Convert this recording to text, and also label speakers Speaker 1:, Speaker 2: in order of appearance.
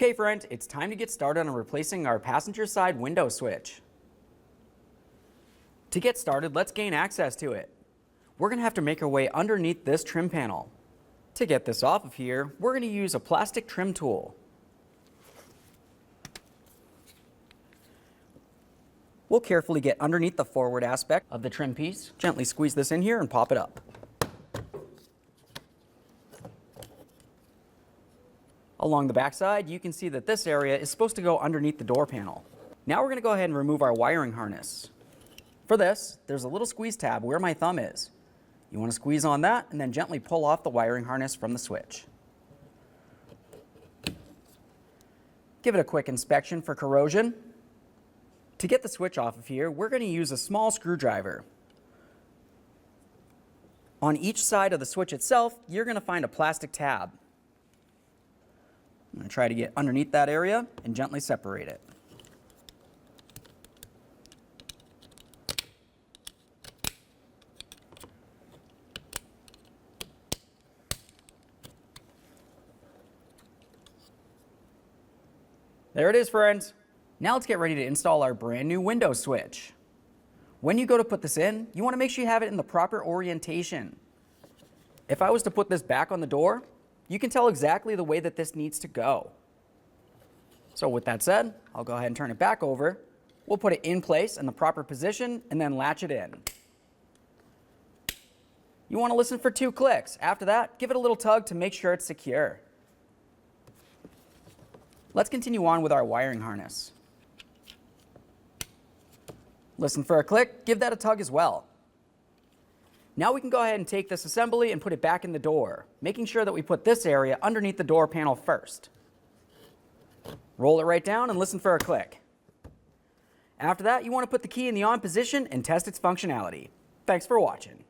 Speaker 1: Okay friends, it's time to get started on replacing our passenger side window switch. To get started, let's gain access to it. We're going to have to make our way underneath this trim panel. To get this off of here, we're going to use a plastic trim tool. We'll carefully get underneath the forward aspect of the trim piece, gently squeeze this in here and pop it up. Along the back side, you can see that this area is supposed to go underneath the door panel. Now we're going to go ahead and remove our wiring harness. For this, there's a little squeeze tab where my thumb is. You want to squeeze on that and then gently pull off the wiring harness from the switch. Give it a quick inspection for corrosion. To get the switch off of here, we're going to use a small screwdriver. On each side of the switch itself, you're going to find a plastic tab. I'm going to try to get underneath that area and gently separate it. There it is, friends. Now let's get ready to install our brand new window switch. When you go to put this in, you want to make sure you have it in the proper orientation. If I was to put this back on the door, you can tell exactly the way that this needs to go. So with that said, I'll go ahead and turn it back over. We'll put it in place in the proper position and then latch it in. You want to listen for 2 clicks. After that, give it a little tug to make sure it's secure. Let's continue on with our wiring harness. Listen for a click, give that a tug as well. Now we can go ahead and take this assembly and put it back in the door, making sure that we put this area underneath the door panel first. Roll it right down and listen for a click. After that, you want to put the key in the on position and test its functionality. Thanks for watching.